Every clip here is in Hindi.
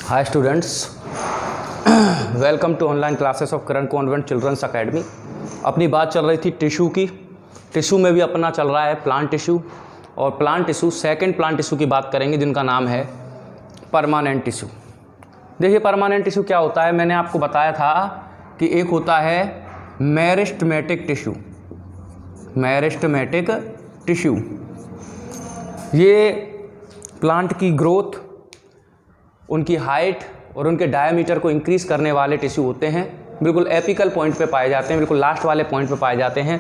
Hi students, welcome to online classes of Karan convent children's academy. अपनी बात चल रही थी टिश्यू की। टिश्यू में भी अपना चल रहा है प्लांट टिश्यू, और plant tissue second plant tissue की बात करेंगे जिनका नाम है परमानेंट टिश्यू। देखिए परमानेंट टिश्यू क्या होता है, मैंने आपको बताया था कि एक होता है मेरिस्टेमेटिक टिश्यू। मेरिस्टेमेटिक टिश्यू ये प्लांट की ग्रोथ, उनकी हाइट और उनके डायमीटर को इंक्रीज करने वाले टिश्यू होते हैं। बिल्कुल एपिकल पॉइंट पे पाए जाते हैं, बिल्कुल लास्ट वाले पॉइंट पे पाए जाते हैं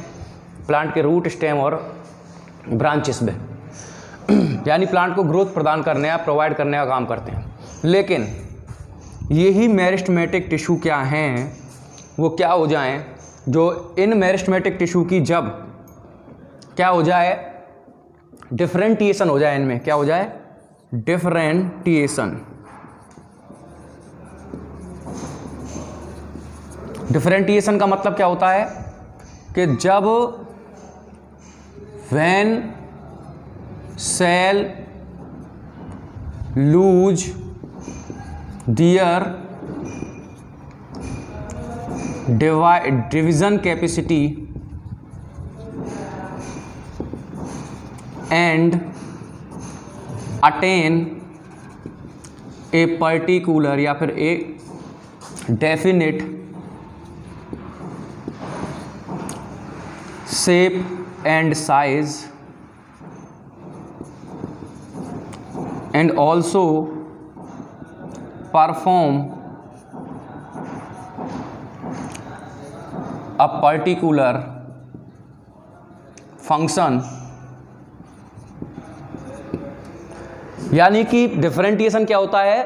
प्लांट के रूट, स्टेम और ब्रांचेस में। यानी प्लांट को ग्रोथ प्रदान करने या प्रोवाइड करने का काम करते हैं। लेकिन यही मेरिस्टेमेटिक टिश्यू क्या हैं, वो क्या हो जाएं, जो इन मेरिस्टेमेटिक टिश्यू की जब क्या हो जाए, डिफरेंटिएशन हो जाए, इनमें क्या हो जाए, डिफरेंटिएशन। डिफरेंटिएशन का मतलब क्या होता है कि जब when cell lose their division capacity and attain a particular या फिर a definite shape and size and also perform a particular function। यानी कि डिफरेंटिएशन क्या होता है,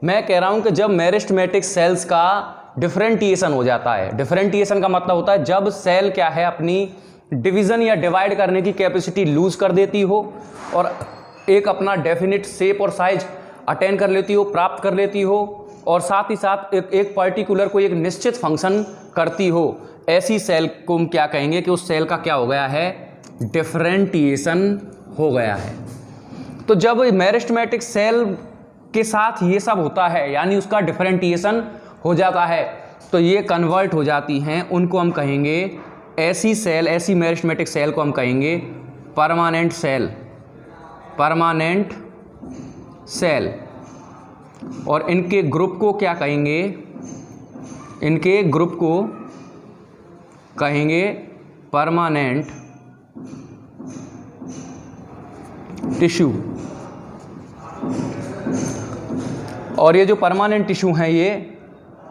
मैं कह रहा हूं कि जब मेरिस्टेमेटिक सेल्स का डिफरेंटिएशन हो जाता है। डिफरेंटिएशन का मतलब होता है जब सेल क्या है, अपनी डिवीज़न या डिवाइड करने की कैपेसिटी लूज कर देती हो और एक अपना डेफिनिट शेप और साइज अटेन कर लेती हो, प्राप्त कर लेती हो, और साथ ही साथ एक पर्टिकुलर कोई एक निश्चित फंक्शन करती हो। ऐसी सेल को हम क्या कहेंगे कि उस सेल का क्या हो गया है, डिफरेंटिएशन हो गया है। तो जब मेरिस्टेमेटिक सेल के साथ ये सब होता है, यानी उसका डिफरेंटिएशन हो जाता है, तो ये कन्वर्ट हो जाती हैं, उनको हम कहेंगे ऐसी सेल, ऐसी मेरिस्टेमेटिक सेल को हम कहेंगे परमानेंट सेल। Permanent cell. और इनके ग्रुप को क्या कहेंगे, इनके ग्रुप को कहेंगे परमानेंट टिश्यू। और ये जो परमानेंट टिश्यू हैं, ये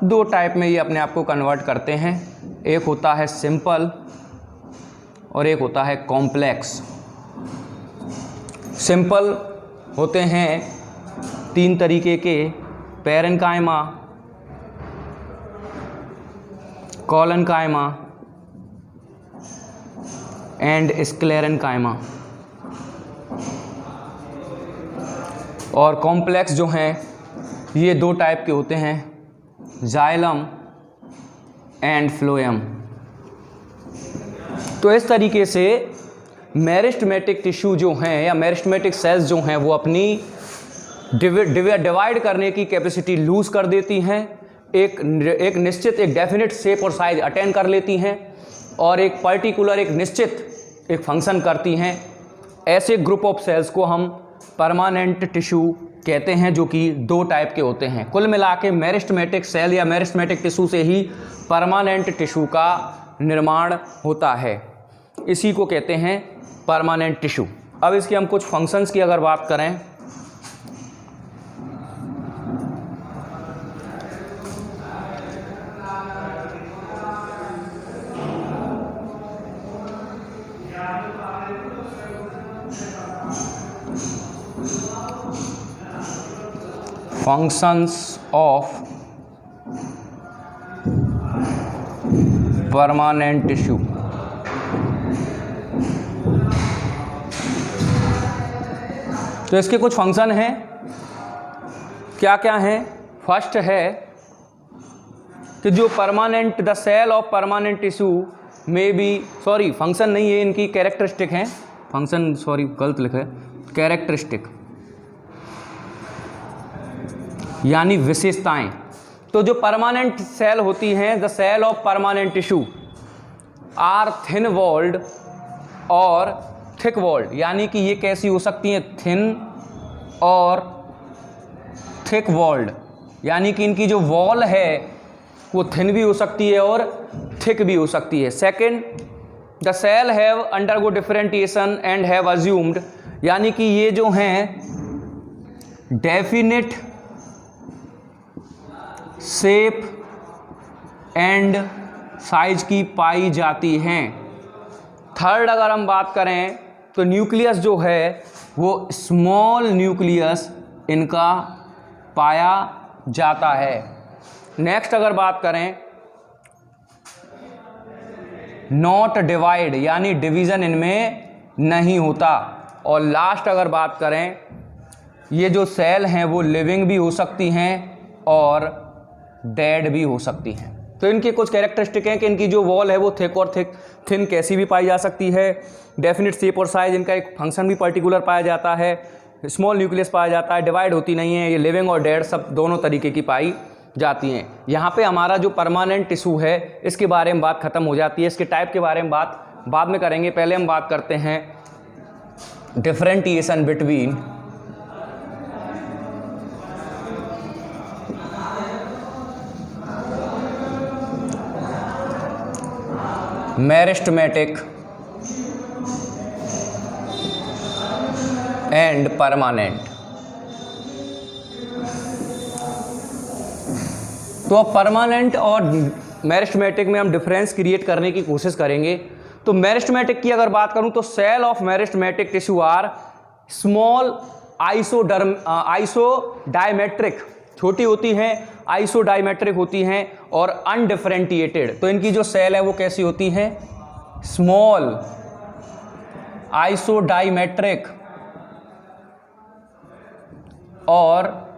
दो टाइप में ये अपने आप को कन्वर्ट करते हैं। एक होता है सिंपल और एक होता है कॉम्प्लेक्स। सिंपल होते हैं तीन तरीके के, पैरेन्काइमा, कॉलनकाइमा एंड स्क्लेरेन्काइमा। और कॉम्प्लेक्स जो हैं ये दो टाइप के होते हैं, जाइलम एंड फ्लोएम। तो इस तरीके से मेरिस्टेमेटिक टिश्यू जो हैं या मेरिस्टेमेटिक सेल्स जो हैं वो अपनी डिवाइड करने की कैपेसिटी लूज कर देती हैं, एक निश्चित एक डेफिनेट शेप और साइज अटेन कर लेती हैं, और एक पर्टिकुलर एक निश्चित एक फंक्शन करती हैं। ऐसे ग्रुप ऑफ सेल्स को हम परमानेंट टिश्यू कहते हैं, जो कि दो टाइप के होते हैं। कुल मिला के मेरिस्टेमेटिक सेल या मेरिस्टेमेटिक टिश्यू से ही परमानेंट टिश्यू का निर्माण होता है। इसी को कहते हैं परमानेंट टिश्यू। अब इसकी हम कुछ फंक्शंस की अगर बात करें, functions of permanent tissue। तो इसके कुछ फंक्शन हैं, क्या क्या हैं। फर्स्ट है कि जो permanent, the cell of permanent tissue में बी, सॉरी फंक्शन नहीं है, इनकी कैरेक्टरिस्टिक हैं। फंक्शन सॉरी गलत लिखा है, कैरेक्टरिस्टिक। यानी विशेषताएं। तो जो परमानेंट सेल होती हैं, the cell of permanent tissue are thin walled और थिक वॉल्ड, यानी कि ये कैसी हो सकती हैं, थिन और थिक वॉल्ड, यानी कि इनकी जो वॉल है वो थिन भी हो सकती है और थिक भी हो सकती है। Second, the cell have undergo differentiation and have assumed, यानी कि ये जो हैं डेफिनेट शेप एंड साइज की पाई जाती हैं। थर्ड, अगर हम बात करें तो न्यूक्लियस जो है वो स्मॉल न्यूक्लियस इनका पाया जाता है। नेक्स्ट अगर बात करें, नॉट डिवाइड, यानी डिवीजन इनमें नहीं होता। और लास्ट अगर बात करें, ये जो सेल हैं वो लिविंग भी हो सकती हैं और डेड भी हो सकती हैं। तो इनकी कुछ कैरेक्टरिस्टिक हैं कि इनकी जो वॉल है वो थिक और थिन कैसी भी पाई जा सकती है, डेफिनेट शेप और साइज, इनका एक फंक्शन भी पर्टिकुलर पाया जाता है, स्मॉल न्यूक्लियस पाया जाता है, डिवाइड होती नहीं है, ये लिविंग और डेड सब दोनों तरीके की पाई जाती हैं। यहाँ पे हमारा जो परमानेंट टिश्यू है इसके बारे में बात खत्म हो जाती है। इसके टाइप के बारे में बात बाद में करेंगे। पहले हम बात करते हैं differentiation between meristematic and permanent. तो अब परमानेंट और मेरिस्टेमेटिक में हम डिफरेंस क्रिएट करने की कोशिश करेंगे। तो मेरिस्टेमेटिक की अगर बात करूं तो cell of meristematic tissue are small isodiametric, छोटी होती हैं, आइसोडायमेट्रिक होती हैं और अनडिफरेंटिएटेड। तो इनकी जो सेल है वो कैसी होती है, स्मॉल आइसोडायमेट्रिक और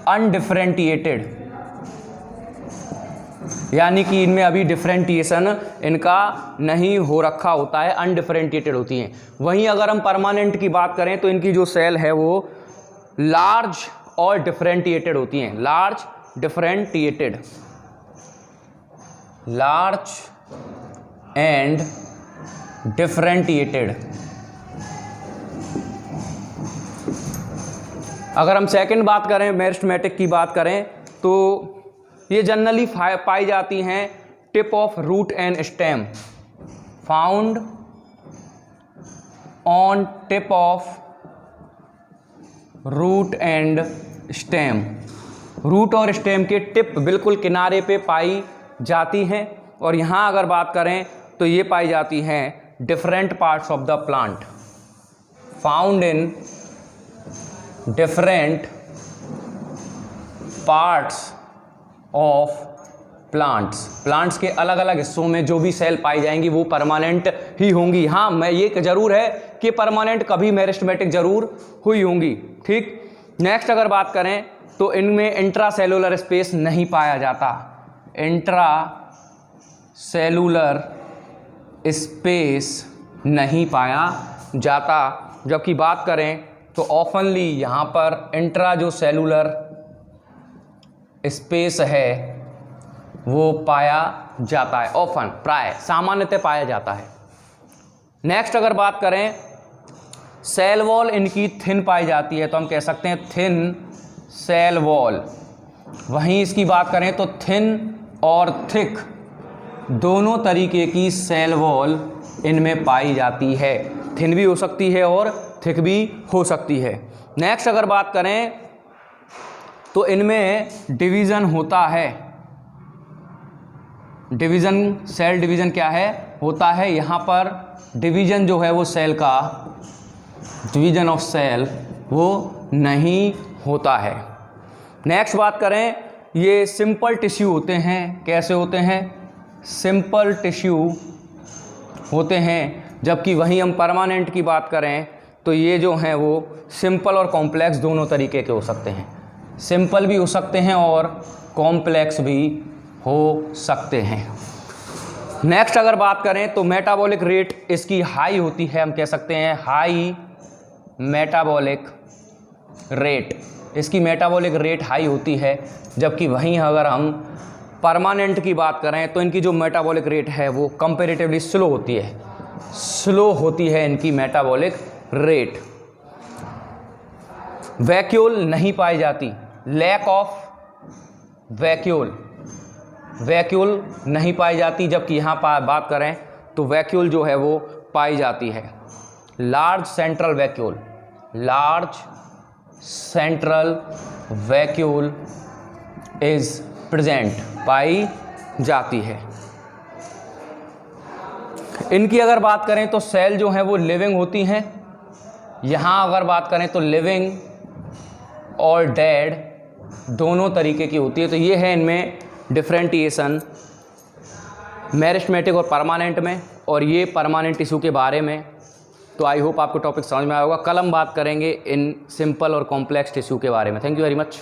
अनडिफरेंटिएटेड, यानी कि इनमें अभी डिफरेंटिएशन इनका नहीं हो रखा होता है, अनडिफरेंटिएटेड होती हैं। वहीं अगर हम परमानेंट की बात करें तो इनकी जो सेल है वो लार्ज और डिफरेंटिएटेड होती हैं, लार्ज डिफरेंटिएटेड, लार्ज एंड डिफरेंटिएटेड। अगर हम सेकंड बात करें, मेरिस्टेमेटिक की बात करें, तो ये जनरली पाई जाती हैं tip of root and stem, found on tip of root and stem, root और स्टेम के टिप बिल्कुल किनारे पे पाई जाती हैं। और यहाँ अगर बात करें तो ये पाई जाती हैं different parts of the plant, found in different parts of plants के अलग अलग हिस्सों में जो भी सेल पाई जाएंगी वो परमानेंट ही होंगी। हाँ, मैं ये जरूर है कि परमानेंट कभी मेरिस्टेमेटिक जरूर हुई होंगी। ठीक, नेक्स्ट अगर बात करें तो इनमें इंट्रा सेलुलर स्पेस नहीं पाया जाता, इंट्रा सेलुलर स्पेस नहीं पाया जाता। जबकि बात करें तो ऑफनली यहाँ पर इंट्रा जो सेलुलर स्पेस है वो पाया जाता है, ऑफन, प्राय, सामान्यतः पाया जाता है। नेक्स्ट अगर बात करें, सेल वॉल इनकी थिन पाई जाती है, तो हम कह सकते हैं थिन सेल वॉल। वहीं इसकी बात करें तो थिन और थिक दोनों तरीके की सेल वॉल इनमें पाई जाती है, थिन भी हो सकती है और थिक भी हो सकती है। नेक्स्ट अगर बात करें तो इनमें डिवीज़न होता है, डिवीज़न, सेल डिवीज़न क्या है, होता है। यहाँ पर डिवीज़न जो है वो सेल का, डिवीज़न ऑफ सेल वो नहीं होता है। नेक्स्ट बात करें, ये सिंपल टिश्यू होते हैं, कैसे होते हैं, सिंपल टिश्यू होते हैं। जबकि वहीं हम परमानेंट की बात करें तो ये जो हैं वो सिंपल और कॉम्प्लेक्स दोनों तरीके के हो सकते हैं, सिंपल भी हो सकते हैं और कॉम्प्लेक्स भी हो सकते हैं। नेक्स्ट अगर बात करें तो मेटाबॉलिक रेट इसकी हाई होती है, हम कह सकते हैं हाई मेटाबॉलिक रेट, इसकी मेटाबॉलिक रेट हाई होती है, जबकि वहीं अगर हम परमानेंट की बात करें तो इनकी जो मेटाबॉलिक रेट है वो कंपैरेटिवली स्लो होती है, स्लो होती है इनकी मेटाबॉलिक रेट। वैक्यूल नहीं पाई जाती, लैक ऑफ वैक्यूल, वैक्यूल नहीं पाई जाती, जबकि यहाँ बात करें तो वैक्यूल जो है वो पाई जाती है। Large central vacuole, large central vacuole is present, पाई जाती है। इनकी अगर बात करें तो सेल जो हैं वो लिविंग होती हैं, यहाँ अगर बात करें तो लिविंग और डेड दोनों तरीके की होती है। तो ये है इनमें डिफरेंटिएशन मेरिस्टेमेटिक और परमानेंट में, और ये परमानेंट टिश्यू के बारे में। तो आई होप आपको टॉपिक समझ में आया होगा। कल हम बात करेंगे इन सिंपल और कॉम्प्लेक्स टिश्यू के बारे में। Thank you very much.